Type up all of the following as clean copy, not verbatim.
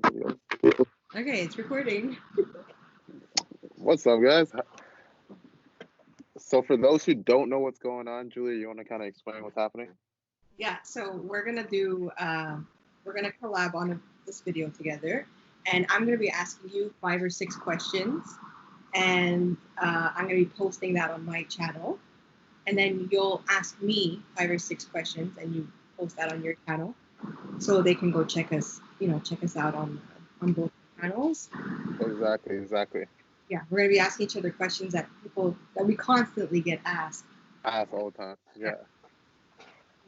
Okay, it's recording. What's up, guys? So, for those who don't know what's going on, Julia, you want to kind of explain what's happening? Yeah, so we're gonna collab on this video together, and I'm gonna be asking you 5 or 6 questions, and I'm gonna be posting that on my channel, and then you'll ask me 5 or 6 questions, and you post that on your channel, so they can go check us out on both channels. Exactly. Yeah, we're gonna be asking each other questions that we constantly get asked. Ask all the time. Yeah.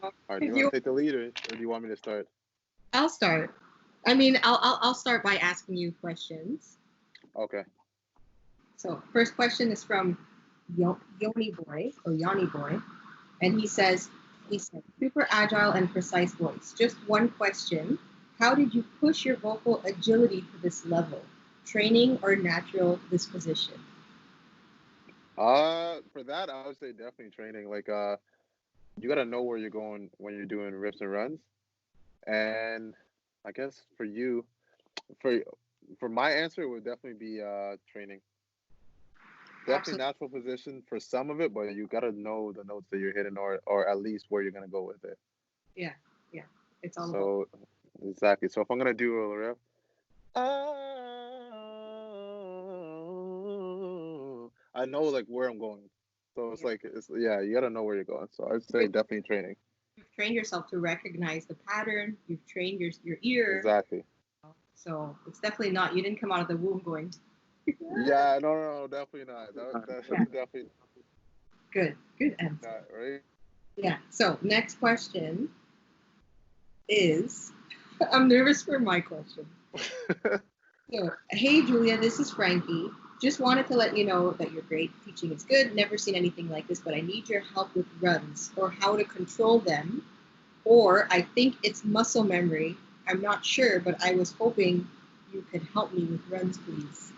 Well, All right, do you want to take the lead, or do you want me to start? I'll start. I mean, I'll start by asking you questions. Okay. So first question is from Yanni Boy, and he said, super agile and precise voice. Just one question: how did you push your vocal agility to this level? Training or natural disposition? For that, I would say definitely training. Like, you gotta know where you're going when you're doing riffs and runs, and I guess for you, for my answer, it would definitely be training. Definitely natural position for some of it, but you gotta know the notes that you're hitting, or at least where you're gonna go with it. Yeah, it's all so exactly. So if I'm gonna do a riff, I know like where I'm going. So it's you gotta know where you're going. So I'd say definitely training. You've trained yourself to recognize the pattern. You've trained your ear. Exactly. So it's definitely not. You didn't come out of the womb going. Yeah, no, definitely not. That's definitely good answer. Right? Yeah. So next question is, I'm nervous for my question. So, hey Julia, this is Frankie. Just wanted to let you know that you're great. Teaching is good. Never seen anything like this, but I need your help with runs or how to control them. Or I think it's muscle memory. I'm not sure, but I was hoping you could help me with runs, please.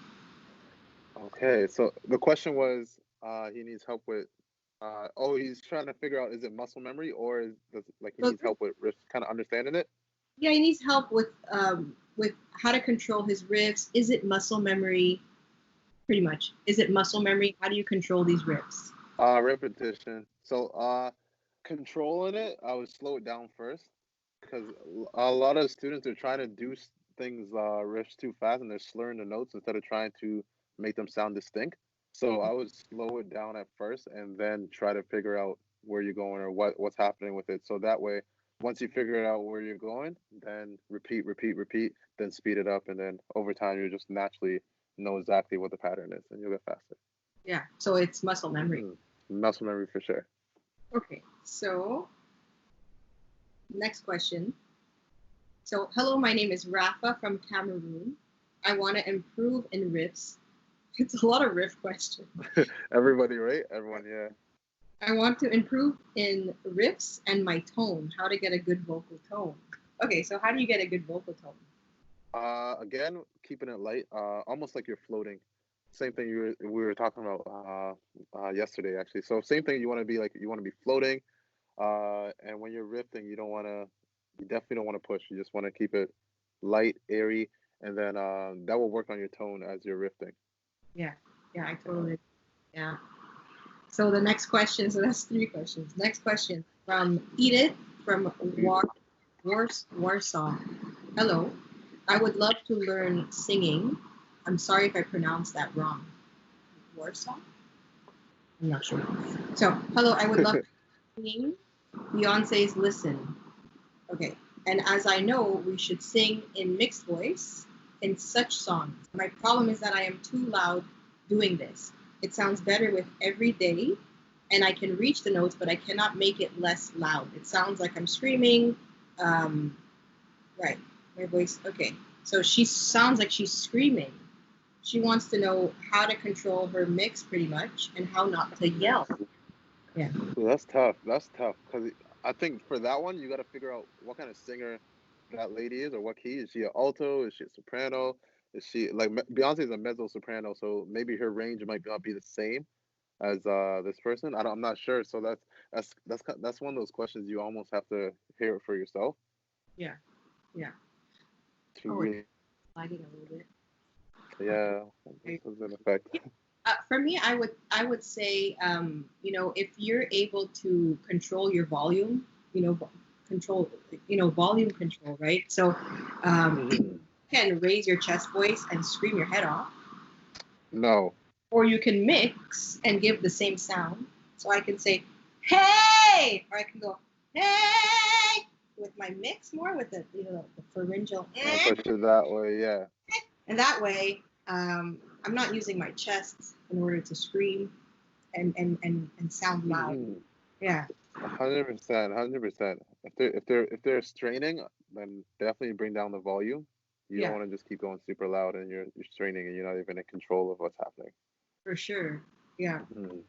Okay, so the question was, he needs help with, he's trying to figure out, is it muscle memory, or he needs help with kind of understanding it? Yeah, he needs help with how to control his riffs. Is it muscle memory? Pretty much. Is it muscle memory? How do you control these riffs? Repetition. So, controlling it, I would slow it down first, because a lot of students are trying to do things, riffs too fast, and they're slurring the notes instead of trying to make them sound distinct. So I would slow it down at first, and then try to figure out where you're going or what's happening with it. So that way, once you figure out where you're going, then repeat, then speed it up, and then over time you just naturally know exactly what the pattern is, and you'll get faster. Yeah, so it's muscle memory. Muscle memory for sure. Okay, so next question. So, hello, my name is Rafa from Cameroon. I want to improve in riffs. It's a lot of riff questions. Everybody, right? Everyone, yeah. I want to improve in riffs and my tone. How to get a good vocal tone. Okay, so how do you get a good vocal tone? Again, keeping it light, almost like you're floating. Same thing we were talking about yesterday, actually. So same thing. You want to be floating, and when you're riffing, you definitely don't want to push. You just want to keep it light, airy, and then that will work on your tone as you're riffing. Yeah, I totally. Yeah. So the next question. So that's 3 questions. Next question from Edith from Warsaw. Hello. I would love to learn singing. I'm sorry if I pronounced that wrong. Warsaw? I'm not sure. So, hello, I would love to learn singing. Beyonce's Listen. Okay. And as I know, we should sing in mixed voice in such songs. My problem is that I am too loud doing this. It sounds better with every day, and I can reach the notes, but I cannot make it less loud. It sounds like I'm screaming. Right. My voice. Okay. So she sounds like she's screaming. She wants to know how to control her mix pretty much and how not to yell. Yeah. So that's tough. Because I think for that one, you got to figure out what kind of singer that lady is, or what key. Is she an alto? Is she a soprano? Is she Beyonce is a mezzo soprano, so maybe her range might not be the same as this person. I'm not sure. So that's one of those questions you almost have to hear it for yourself. Yeah. To really lagging a little bit. Yeah, this was in effect. For me, I would say, if you're able to control your volume, control, volume control, right? So, you can raise your chest voice and scream your head off, No. or you can mix and give the same sound. So I can say, "Hey," or I can go, "Hey," with my mix more with the pharyngeal, I'll push it that way, yeah. and that way, I'm not using my chest in order to scream and sound loud. Yeah. 100%, 100%. If they're straining, then definitely bring down the volume. You don't Yeah, want to just keep going super loud and you're straining and you're not even in control of what's happening. for sure. Yeah. Mhm.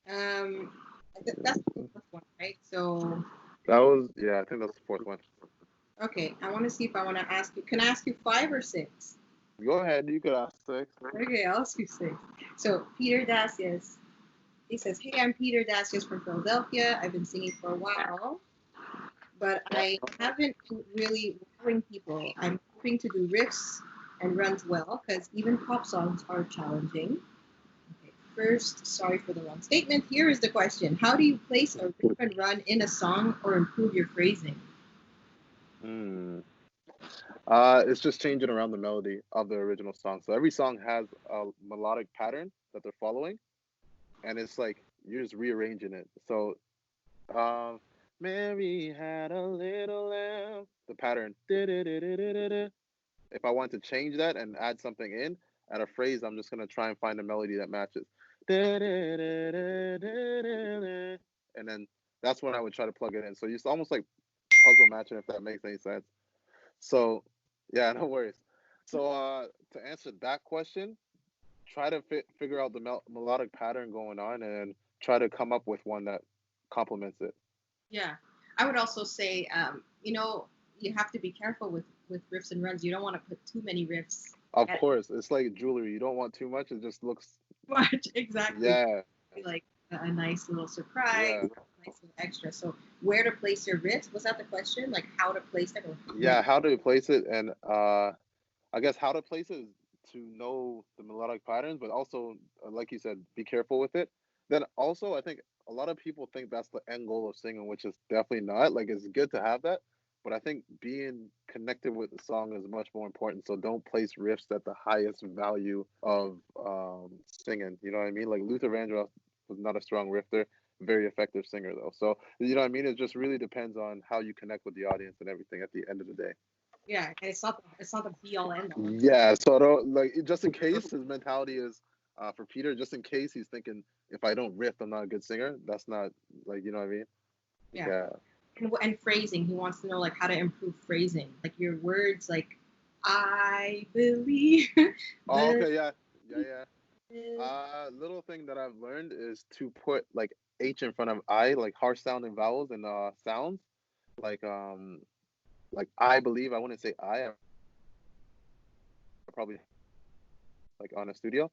Um, that's the fourth one, right? So, That was, yeah, I think that's the fourth one. okay, I want to see if I want to ask you. Can I ask you five or six? Go ahead, you could ask six. Okay, I'll ask you six. So, Peter Dacius, he says, "Hey, I'm Peter Dacius from Philadelphia. I've been singing for a while, but I haven't been really wowing people. I'm hoping to do riffs and runs well because even pop songs are challenging." Okay, first, sorry for the wrong statement. Here is the question: how do you place a riff and run in a song or improve your phrasing? Hmm. It's just changing around the melody of the original song. So every song has a melodic pattern that they're following, and it's like you're just rearranging it. So, um, Mary had a little lamb. The pattern. If I want to change that and add something in at a phrase, I'm just gonna try and find a melody that matches. And then that's when I would try to plug it in. So it's almost like puzzle matching, if that makes any sense. So, yeah, no worries. So, to answer that question, try to figure out the melodic pattern going on and try to come up with one that complements it. Yeah, I would also say, you have to be careful with riffs and runs. You don't want to put too many riffs Of at course, it's like jewelry. You don't want too much. It just looks, much. Exactly. yeah, Like a nice little surprise, yeah, nice little extra. So where to place your riffs? Was that the question? Like how to place them, or yeah. How to place it, and I guess how to place it is to know the melodic patterns, but also, like you said, be careful with it. Then also, I think a lot of people think that's the end goal of singing, which is definitely not. Like, it's good to have that, but I think being connected with the song is much more important. So don't place riffs at the highest value of singing. You know what I mean? Like Luther Vandross was not a strong rifter, very effective singer though. So you know what I mean? It just really depends on how you connect with the audience and everything at the end of the day. yeah, and it's not the be all end all. Yeah, so don't, like, just in case his mentality is for Peter, just in case he's thinking if I don't riff, I'm not a good singer. That's not, like, you know what I mean? Yeah, Yeah. and phrasing. He wants to know like how to improve phrasing, like your words, like I believe. Oh, the okay, yeah. Yeah, yeah. Little thing that I've learned is to put like H in front of I, like harsh sounding vowels and sounds. Like like I believe, I wouldn't say I probably like on a studio.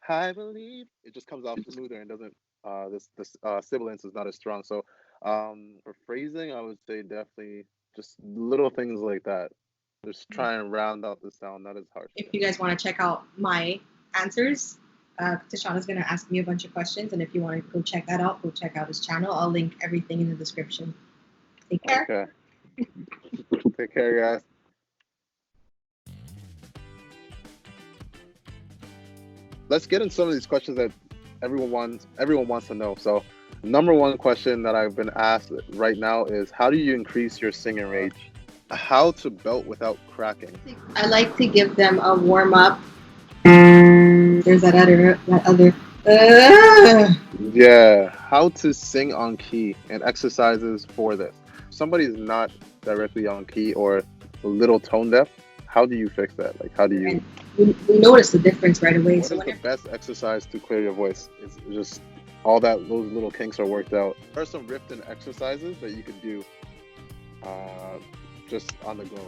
I believe it just comes off smoother and doesn't this sibilance is not as strong. So for phrasing, I would say definitely just little things like that. Just try and round out the sound, not as harsh. If you guys want to check out my answers, Tyshan is going to ask me a bunch of questions, and if you want to go check that out, go check out his channel. I'll link everything in the description. Take care. Okay. Take care, guys. Let's get into some of these questions that everyone wants to know. So, number one question that I've been asked right now is, how do you increase your singing range? How to belt without cracking? I like to give them a warm up. There's that other. Yeah, how to sing on key and exercises for this. Somebody's not directly on key or a little tone deaf. How do you fix that? Like, how do you? And we notice the difference right away. What So is the best exercise to clear your voice? It's just all that those little kinks are worked out. There are some riff and exercises that you could do just on the go.